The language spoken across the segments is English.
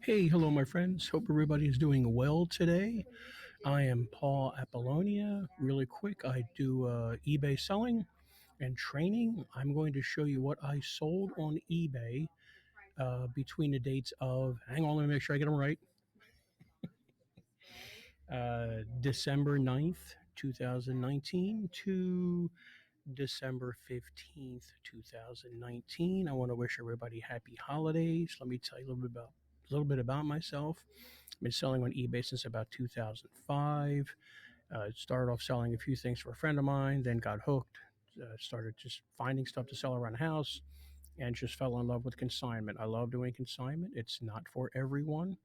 Hey, hello, my friends. Hope everybody is doing well today. I am Paul Apollonia. Really quick, I do eBay selling and training. I'm going to show you what I sold on eBay between the dates of, hang on, let me make sure I get them right, December 9th, 2019 to December 15th, 2019. I want to wish everybody happy holidays. Let me tell you a little bit about myself. I've been selling on eBay since about 2005. Started off selling a few things for a friend of mine, then got hooked. Started just finding stuff to sell around the house and just fell in love with consignment. I love doing consignment. It's not for everyone.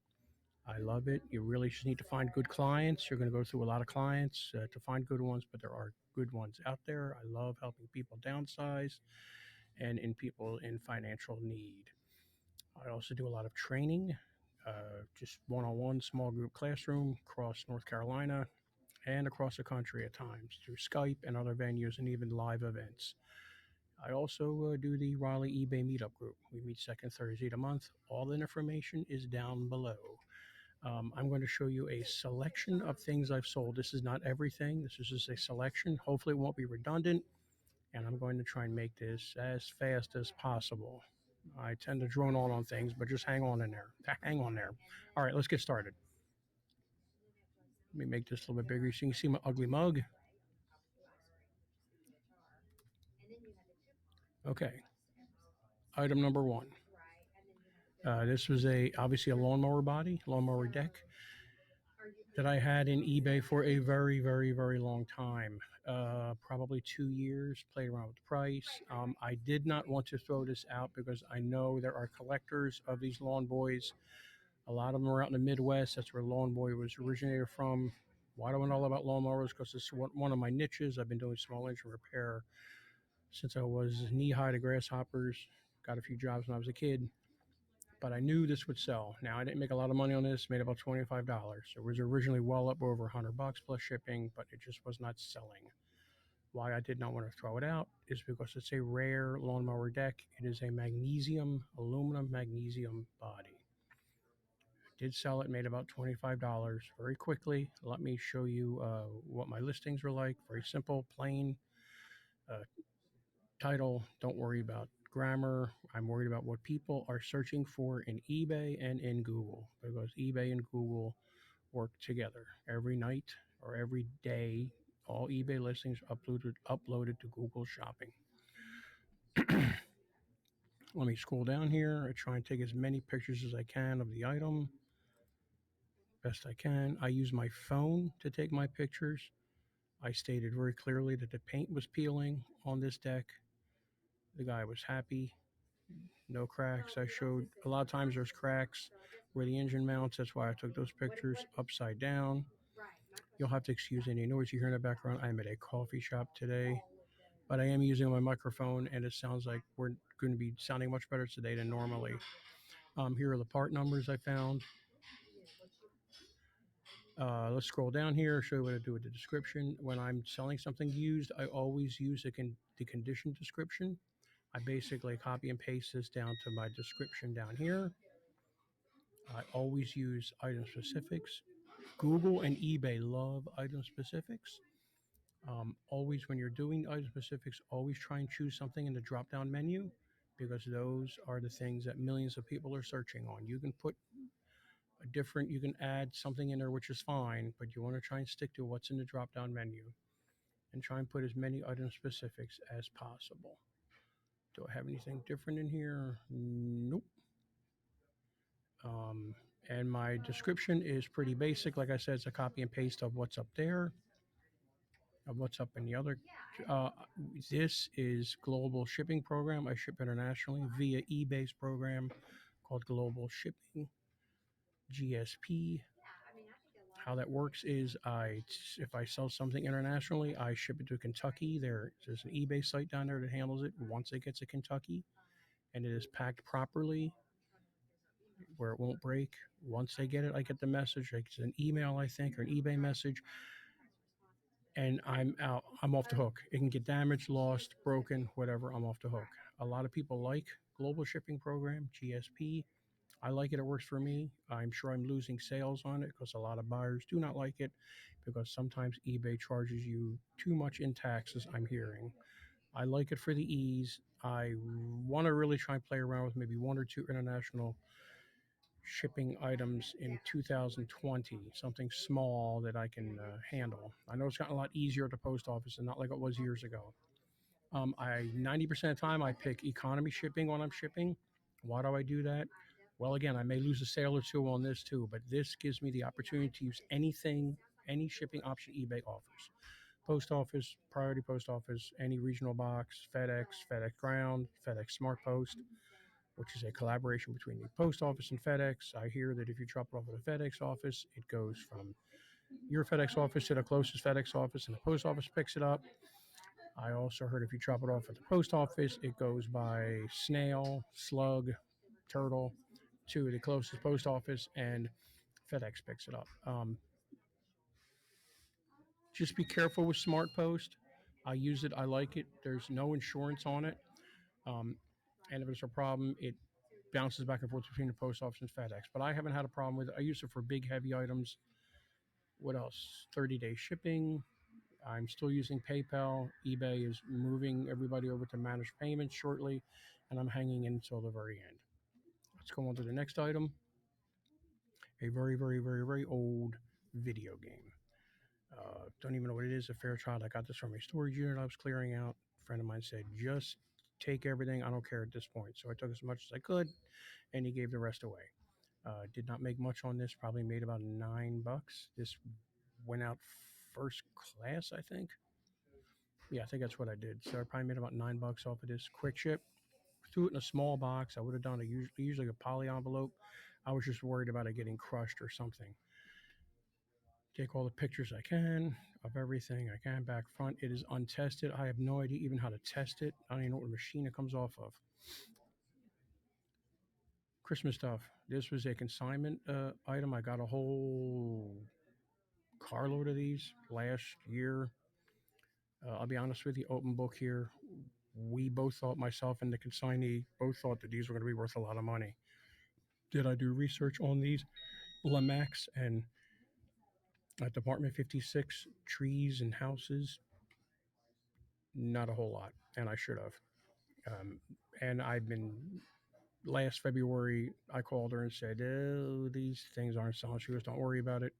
I love it. You really just need to find good clients. You're going to go through a lot of clients to find good ones, but there are good ones out there. I love helping people downsize and in people in financial need. I also do a lot of training, just one-on-one, small group classroom across North Carolina and across the country at times through Skype and other venues and even live events. I also do the Raleigh eBay Meetup Group. We meet second Thursday of the month. All the information is down below. I'm going to show you a selection of things I've sold. This is not everything. This is just a selection. Hopefully it won't be redundant, and I'm going to try and make this as fast as possible. I tend to drone on things, but just hang on in there. Hang on there. All right, let's get started. Let me make this a little bit bigger so you can see my ugly mug. Okay, item number one. This was obviously a lawnmower body, lawnmower deck that I had in eBay for a very, very, very long time. Probably 2 years. Played around with the price. I did not want to throw this out because I know there are collectors of these lawn boys. A lot of them are out in the Midwest. That's where Lawn Boy was originated from. Why do I know all about lawnmowers? Because it's one of my niches. I've been doing small engine repair since I was knee-high to grasshoppers. Got a few jobs when I was a kid. But I knew this would sell. Now, I didn't make a lot of money on this. Made about $25. It was originally well up over $100 plus shipping, but it just was not selling. Why I did not want to throw it out is because it's a rare lawnmower deck. It is a aluminum magnesium body. Did sell it, made about $25 very quickly. Let me show you what my listings were like. Very simple, plain title. Don't worry about grammar. I'm worried about what people are searching for in eBay and in Google, because eBay and Google work together every night or every day. All eBay listings uploaded to Google Shopping. Let me scroll down here. I try and take as many pictures as I can of the item. Best I can. I use my phone to take my pictures. I stated very clearly that the paint was peeling on this deck. The guy was happy. No cracks. I showed a lot of times there's cracks where the engine mounts. That's why I took those pictures upside down. You'll have to excuse any noise you hear in the background. I'm at a coffee shop today, but I am using my microphone, and it sounds like we're going to be sounding much better today than normally. Here are the part numbers I found. Let's scroll down here, show you what I do with the description. When I'm selling something used, I always use the condition description. I basically copy and paste this down to my description down here. I always use item specifics. Google and eBay love item specifics. Always, when you're doing item specifics, always try and choose something in the drop-down menu, because those are the things that millions of people are searching on. You can put you can add something in there, which is fine, but you want to try and stick to what's in the drop-down menu and try and put as many item specifics as possible. Do I have anything different in here? Nope. And my description is pretty basic. Like I said, it's a copy and paste of what's up there, of what's up in the other. This is Global Shipping Program. I ship internationally via eBay's program called Global Shipping, GSP. How that works is if I sell something internationally, I ship it to Kentucky. There's an eBay site down there that handles it. Once it gets to Kentucky and it is packed properly where it won't break, once they get it, I get the message. It's an email, I think, or an eBay message, and I'm out. I'm off the hook. It can get damaged, lost, broken, whatever. I'm off the hook. A lot of people like Global Shipping Program, GSP. I like it. It works for me. I'm sure I'm losing sales on it because a lot of buyers do not like it because sometimes eBay charges you too much in taxes, I'm hearing. I like it for the ease. I want to really try and play around with maybe one or two international shipping items in 2020, something small that I can handle. I know it's gotten a lot easier at the post office and not like it was years ago. I 90% of the time I pick economy shipping when I'm shipping. Why do I do that? Well, again, I may lose a sale or two on this too, but this gives me the opportunity to use anything, any shipping option eBay offers. Post office, priority post office, any regional box, FedEx, FedEx Ground, FedEx Smart Post, which is a collaboration between the post office and FedEx. I hear that if you drop it off at a FedEx office, it goes from your FedEx office to the closest FedEx office, and the post office picks it up. I also heard if you drop it off at the post office, it goes by snail, slug, turtle to the closest post office, and FedEx picks it up. Just be careful with Smart Post. I use it. I like it. There's no insurance on it. Um, and if it's a problem, it bounces back and forth between the post office and FedEx. But I haven't had a problem with it. I use it for big, heavy items. What else? 30-day shipping. I'm still using PayPal. eBay is moving everybody over to managed payments shortly, and I'm hanging in until the very end. Let's go on to the next item. A very, very, very, very old video game. Don't even know what it is. A Fairchild. I got this from a storage unit I was clearing out. A friend of mine said, just take everything. I don't care at this point. So I took as much as I could, and he gave the rest away. Did not make much on this. Probably made about $9. This went out first class, I think. Yeah, I think that's what I did. So I probably made about $9 off of this. Quick ship. Threw it in a small box. I would have done usually a poly envelope. I was just worried about it getting crushed or something. Take all the pictures I can of everything I can back front. It is untested. I have no idea even how to test it. I don't even know what machine it comes off of. Christmas stuff. This was a consignment item. I got a whole carload of these last year. I'll be honest with you, open book here. We both thought, myself and the consignee, both thought that these were going to be worth a lot of money. Did I do research on these? Lemax and Department 56 trees and houses? Not a whole lot, and I should have. Um, and I've been last February, I called her and said, "Oh, these things aren't selling." She goes, "Don't worry about it."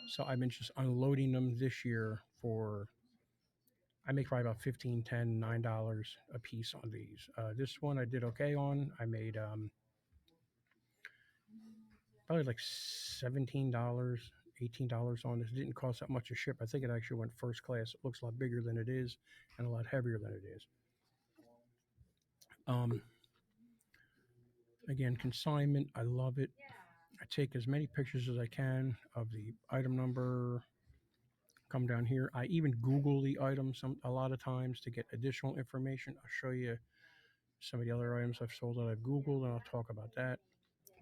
So I've been just unloading them this year for. I make probably about 15, 10, $9 a piece on these. This one I did okay on. I made probably like $17, $18 on this. It didn't cost that much to ship. I think it actually went first class. It looks a lot bigger than it is and a lot heavier than it is. Um, Again, consignment. I love it. I take as many pictures as I can of the item number. Come down here. I even Google the item a lot of times to get additional information. I'll show you some of the other items I've sold that I've Googled, and I'll talk about that.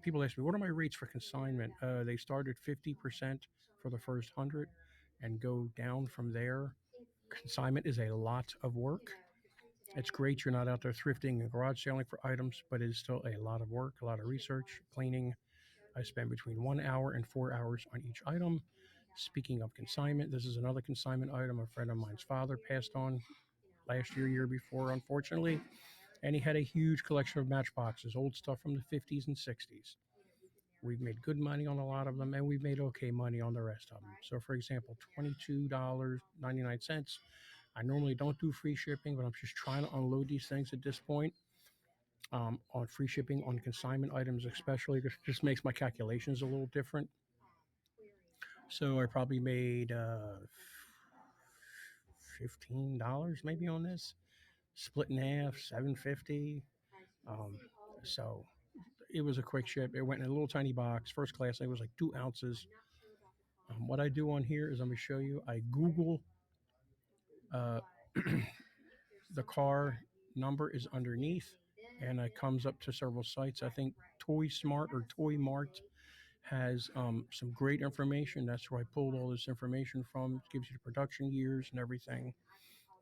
People ask me, what are my rates for consignment? They start at 50% for the first 100 and go down from there. Consignment is a lot of work. It's great you're not out there thrifting and garage selling for items, but it is still a lot of work, a lot of research, cleaning. I spend between 1 hour and 4 hours on each item. Speaking of consignment, this is another consignment item. A friend of mine's father passed on last year before, unfortunately, and he had a huge collection of matchboxes, old stuff from the 50s and 60s. We've made good money on a lot of them, and we've made okay money on the rest of them. So, for example, $22.99. I normally don't do free shipping, but I'm just trying to unload these things at this point. On free shipping on consignment items, especially, it just makes my calculations a little different. So I probably made $15 maybe on this, split in half, $7.50. Um, so it was a quick ship. It went in a little tiny box, first class. It was like 2 ounces. What I do on here is let me show you. I Google uh, the car number is underneath, and it comes up to several sites. I think Toy Smart or Toy Mart has some great information. That's where I pulled all this information from. It gives you the production years and everything.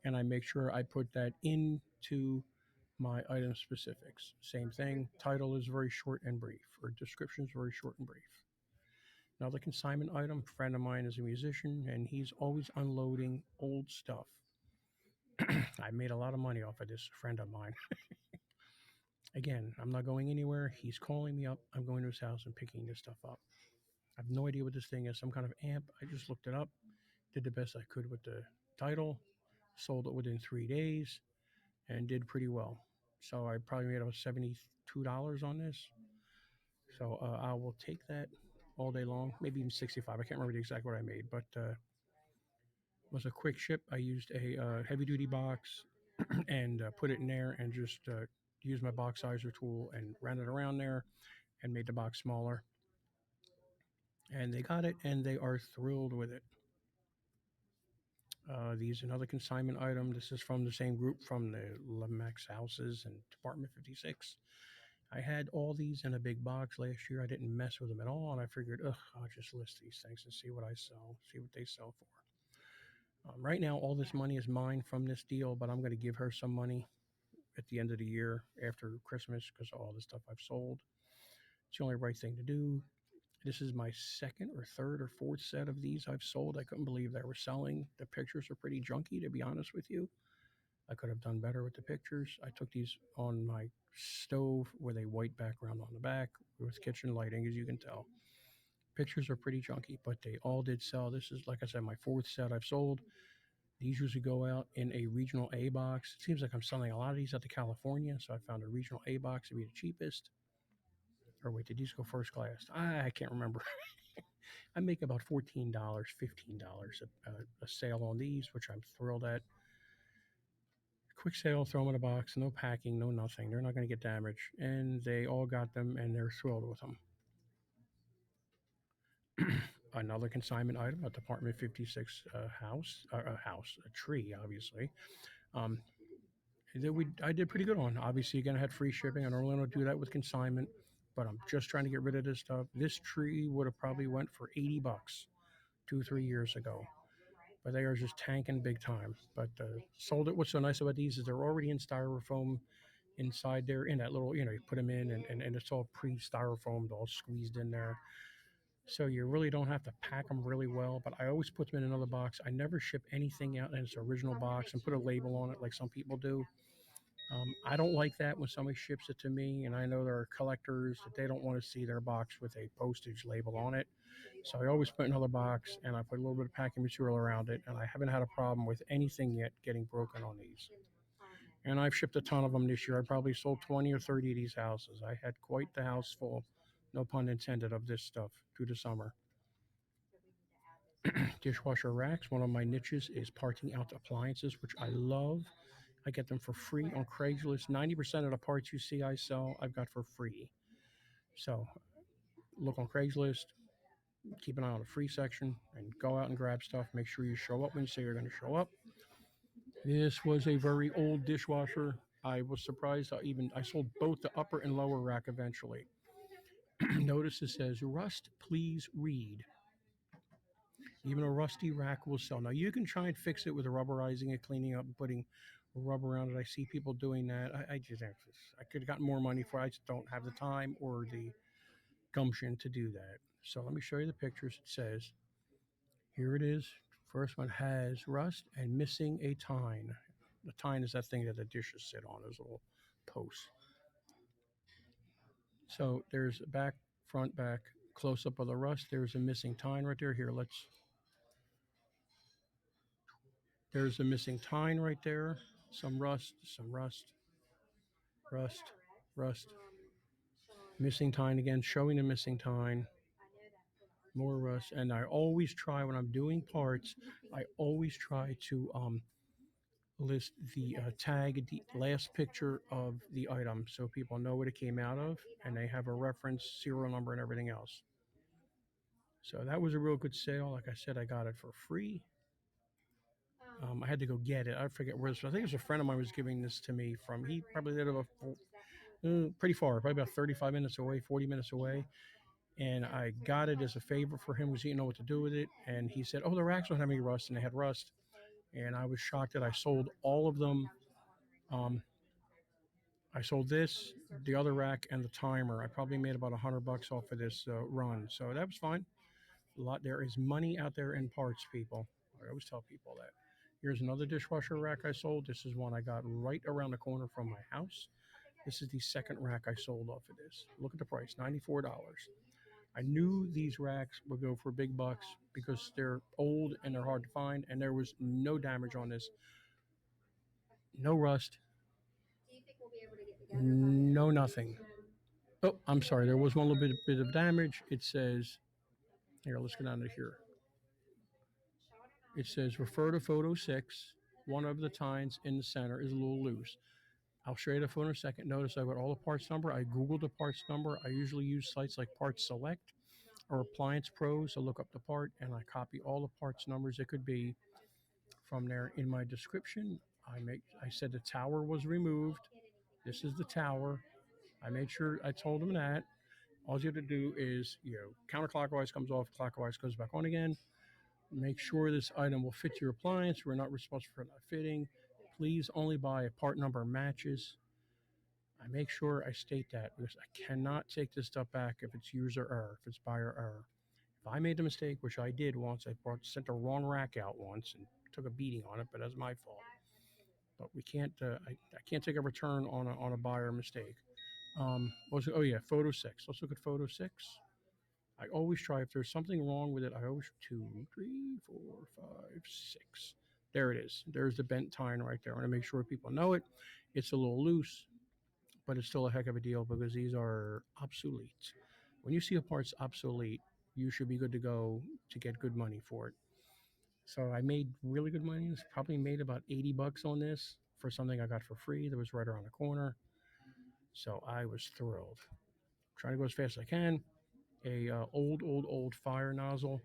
And I make sure I put that into My item specifics, same thing. Title is very short and brief, or description is very short and brief. Another consignment item. A friend of mine is a musician, and he's always unloading old stuff. I made a lot of money off of this friend of mine. Again, I'm not going anywhere. He's calling me up. I'm going to his house and picking this stuff up. I have no idea what this thing is. Some kind of amp. I just looked it up, did the best I could with the title, sold it within 3 days, and did pretty well. So I probably made about $72 on this. So I will take that all day long, maybe even 65. I can't remember exactly what I made, but it was a quick ship. I used a heavy duty box and put it in there and just used my box sizer tool and ran it around there and made the box smaller. And they got it and they are thrilled with it. These another consignment item. This is from the same group from the Lemex houses and Department 56. I had all these in a big box last year. I didn't mess with them at all, and I figured, I'll just list these things and see what I sell, see what they sell for. Right now, all this money is mine from this deal, but I'm going to give her some money at the end of the year after Christmas because of all the stuff I've sold. It's the only right thing to do. This is my second or third or fourth set of these I've sold. I couldn't believe they were selling. The pictures are pretty junky, to be honest with you. I could have done better with the pictures. I took these on my stove with a white background on the back with kitchen lighting, as you can tell. Pictures are pretty junky, but they all did sell. This is, like I said, my fourth set I've sold. These usually go out in a regional A box. It seems like I'm selling a lot of these out to California, so I found a regional A box to be the cheapest. Or wait, did these go first class? I can't remember. I make about $14, $15 a sale on these, which I'm thrilled at. Quick sale, throw them in a box, no packing, no nothing. They're not going to get damaged. And they all got them and they're thrilled with them. Another consignment item, a Department 56 a tree, obviously. Um, I did pretty good on. Obviously, again, I had free shipping. I normally don't do that with consignment, but I'm just trying to get rid of this stuff. This tree would have probably went for $80 2 3 years ago, but they are just tanking big time. But sold it. What's so nice about these is they're already in styrofoam inside there in that little, you put them in and it's all pre-styrofoamed, all squeezed in there. So you really don't have to pack them really well, but I always put them in another box. I never ship anything out in its original box and put a label on it like some people do. I don't like that when somebody ships it to me, and I know there are collectors that they don't want to see their box with a postage label on it. So I always put another box and I put a little bit of packing material around it, and I haven't had a problem with anything yet getting broken on these. And I've shipped a ton of them this year. I probably sold 20 or 30 of these houses. I had quite the house full, no pun intended, of this stuff through the summer. Dishwasher racks. One of my niches is parting out appliances, which I love. I get them for free on Craigslist. 90% of the parts you see I sell, I've got for free. So look on Craigslist, keep an eye on the free section, and go out and grab stuff. Make sure you show up when you say you're going to show up. This was a very old dishwasher. I was surprised. I sold both the upper and lower rack eventually. Notice it says, "Rust, please read." Even a rusty rack will sell. Now you can try and fix it with rubberizing it, cleaning up, and putting rubber around it. I see people doing that. I could have gotten more money for it. I just don't have the time or the gumption to do that. So let me show you the pictures. It says, here it is. First one has rust and missing a tine. The tine is that thing that the dishes sit on, those little posts. So there's back, front, back, close up of the rust. There's a missing tine right there. Here, there's a missing tine right there. Some rust, rust, rust. Missing tine again, showing the missing tine. More rust. And I always try when I'm doing parts, I always try to list the tag, the last picture of the item so people know what it came out of and they have a reference, serial number, and everything else. So that was a real good sale. Like I said, I got it for free. I had to go get it. I forget where. I think it was a friend of mine was giving this to me from. He probably lived about pretty far, probably about 35 minutes away, 40 minutes away. And I got it as a favor for him because he didn't know what to do with it. And he said, "Oh, the racks don't have any rust," and they had rust. And I was shocked that I sold all of them. Um, I sold this, the other rack, and the timer. I probably made about $100 off of this run, so that was fine. A lot. There is money out there in parts, people. I always tell people that. Here's another dishwasher rack I sold. This is one I got right around the corner from my house. This is the second rack I sold off of this. Look at the price, $94. I knew these racks would go for big bucks because they're old and they're hard to find, and there was no damage on this, no rust, no nothing. Oh, I'm sorry. There was one little bit of damage. It says here. Let's go down to here. It says refer to photo 6. One of the tines in the center is a little loose. I'll show you the photo in a second. Notice I got all the parts number. I Googled the parts number. I usually use sites like Parts Select or Appliance Pros to look up the part, and I copy all the parts numbers it could be from there. In my description, I said the tower was removed. This is the tower. I made sure I told them that. All you have to do is, counterclockwise comes off, clockwise goes back on again. Make sure this item will fit your appliance. We're not responsible for not fitting. Please only buy a part number matches. I make sure I state that because I cannot take this stuff back if it's user error, if it's buyer error. If I made the mistake, which I did once, sent the wrong rack out once and took a beating on it, but that's my fault. But we can't. I can't take a return on a buyer mistake. Photo 6. Let's look at photo 6. I always try, if there's something wrong with it, I always 2, 3, 4, 5, 6. There it is. There's the bent tine right there. I want to make sure people know it. It's a little loose, but it's still a heck of a deal because these are obsolete. When you see a part's obsolete, you should be good to go to get good money for it. So I made really good money. Probably made about $80 on this for something I got for free that was right around the corner. So I was thrilled. Trying to go as fast as I can. A old fire nozzle.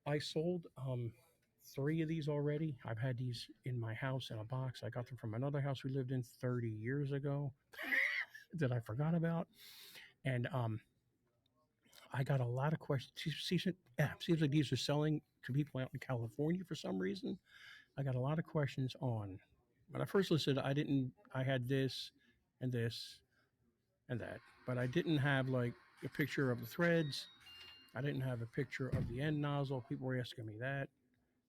I sold 3 of these already. I've had these in my house in a box. I got them from another house we lived in 30 years ago that I forgot about. And I got a lot of questions. Seems like these are selling to people out in California for some reason. I got a lot of questions on. When I first listed, I had this and this and that, but I didn't have like a picture of the threads. I didn't have a picture of the end nozzle. People were asking me that.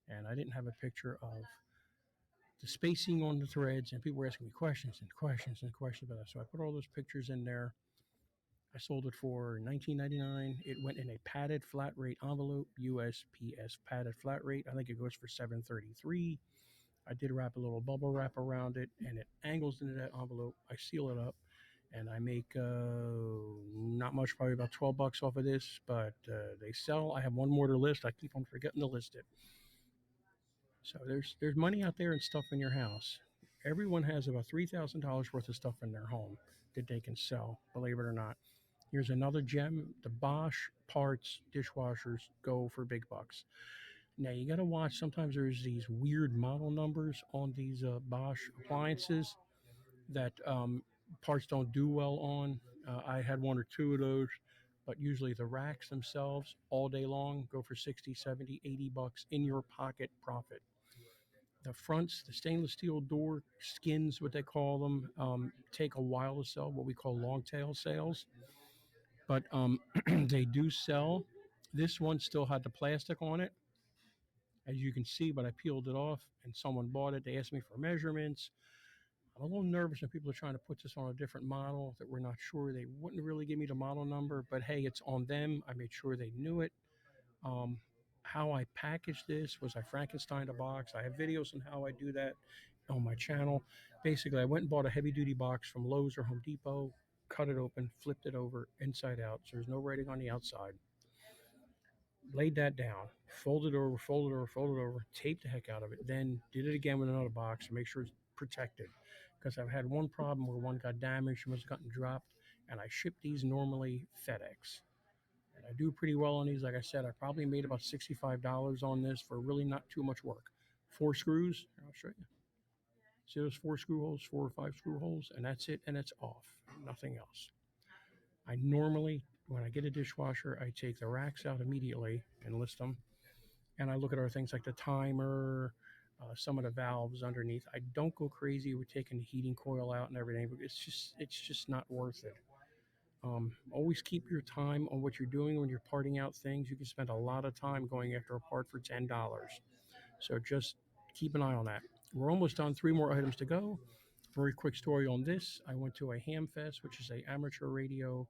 And I didn't have a picture of the spacing on the threads. And people were asking me questions and questions and questions about that. So I put all those pictures in there. I sold it for $19.99. It went in a padded flat rate envelope, USPS padded flat rate. I think it goes for $7.33. I did wrap a little bubble wrap around it, and it angles into that envelope. I seal it up, and I make not much, probably about $12 off of this. But they sell. I have one more to list. I keep on forgetting to list it. So there's money out there and stuff in your house. Everyone has about $3,000 worth of stuff in their home that they can sell, believe it or not. Here's another gem. The Bosch parts dishwashers go for big bucks. Now you got to watch. Sometimes there's these weird model numbers on these Bosch appliances that parts don't do well on. I had 1 or 2 of those, but usually the racks themselves all day long go for 60, 70, $80 in your pocket profit. The fronts, the stainless steel door skins, what they call them, take a while to sell, what we call long tail sales. But they do sell. This one still had the plastic on it, as you can see, but I peeled it off and someone bought it. They asked me for measurements. I'm a little nervous when people are trying to put this on a different model that we're not sure. They wouldn't really give me the model number, but hey, it's on them. I made sure they knew it. Um, how I packaged this was I Frankenstein a box. I have videos on how I do that on my channel. Basically, I went and bought a heavy duty box from Lowe's or Home Depot, cut it open, flipped it over inside out. So there's no writing on the outside. Laid that down, folded over, folded over, folded over, taped the heck out of it. Then did it again with another box to make sure it's protected. Because I've had one problem where one got damaged, was gotten dropped, and I ship these normally FedEx. And I do pretty well on these. Like I said, I probably made about $65 on this for really not too much work. 4 screws. I'll show you. See those 4 screw holes, 4 or 5 screw holes, and that's it, and it's off. Nothing else. I normally, when I get a dishwasher, I take the racks out immediately and list them. And I look at other things like the timer, some of the valves underneath. I don't go crazy with taking the heating coil out and everything, but it's just not worth it. Always keep your time on what you're doing when you're parting out things. You can spend a lot of time going after a part for $10. So just keep an eye on that. We're almost done. Three more items to go. Very quick story on this. I went to a ham fest, which is a amateur radio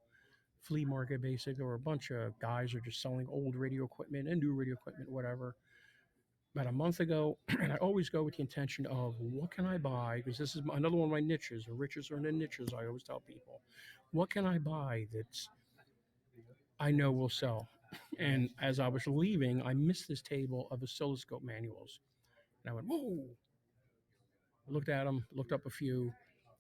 flea market, basically, where a bunch of guys are just selling old radio equipment and new radio equipment, whatever. About a month ago, and I always go with the intention of what can I buy? Because this is another one of my niches, or riches are in the niches. I always tell people, what can I buy that's I know will sell? And as I was leaving, I missed this table of oscilloscope manuals, and I went, whoa! Looked at them, looked up a few.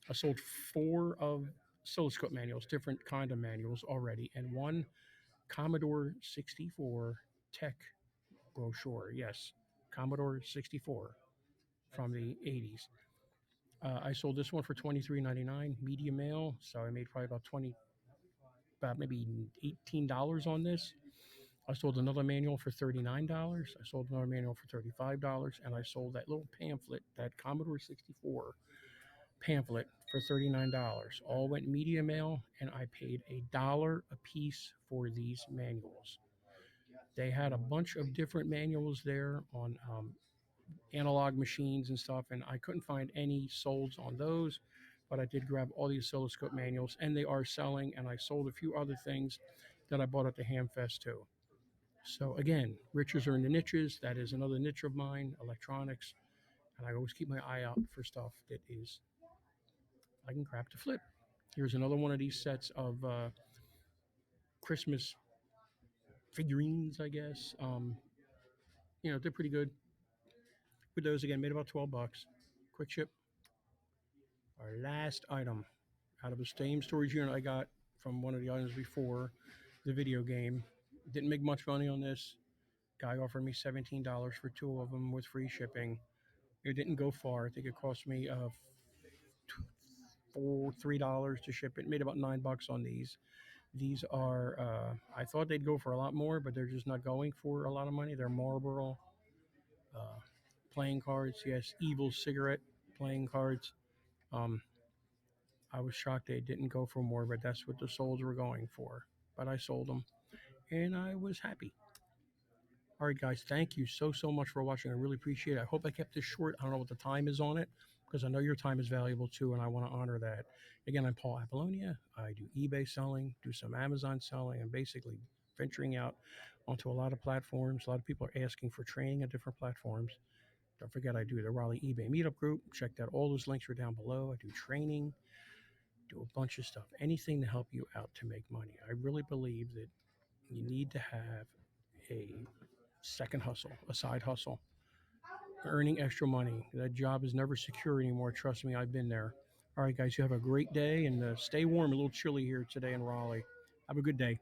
I sold four of oscilloscope manuals, different kind of manuals already, and one Commodore 64 Tech brochure. Yes, Commodore 64 from the 80s. I sold this one for $23.99, medium mail. So I made probably about maybe $18 on this. I sold another manual for $39. I sold another manual for $35, and I sold that little pamphlet, that Commodore 64 pamphlet, for $39. All went media mail, and I paid $1 a piece for these manuals. They had a bunch of different manuals there on analog machines and stuff, and I couldn't find any solds on those. But I did grab all the oscilloscope manuals, and they are selling. And I sold a few other things that I bought at the Hamfest too. So again, riches are in the niches. That is another niche of mine, electronics, and I always keep my eye out for stuff that is I can grab to flip. Here's another one of these sets of Christmas figurines, I guess. They're pretty good. With those again, made about $12. Quick ship. Our last item out of the same storage unit I got from one of the items before, the video game. Didn't make much money on this. Guy offered me $17 for two of them with free shipping. It didn't go far. I think it cost me $3 to ship it. Made about $9 on these. These are I thought they'd go for a lot more, but they're just not going for a lot of money. They're Marlboro uh, playing cards. Yes, evil cigarette playing cards. Um, I was shocked they didn't go for more, but that's what the souls were going for. But I sold them, and I was happy. All right, guys, thank you so much for watching. I really appreciate it. I hope I kept this short. I don't know what the time is on it because I know your time is valuable too, and I want to honor that. Again, I'm Paul Apollonia. I do eBay selling, do some Amazon selling, and basically venturing out onto a lot of platforms. A lot of people are asking for training on different platforms. Don't forget, I do the Raleigh eBay Meetup Group. Check that. All those links are down below. I do training, do a bunch of stuff, anything to help you out to make money. I really believe that you need to have a second hustle, a side hustle, earning extra money. That job is never secure anymore. Trust me, I've been there. All right, guys, you have a great day and stay warm. A little chilly here today in Raleigh. Have a good day.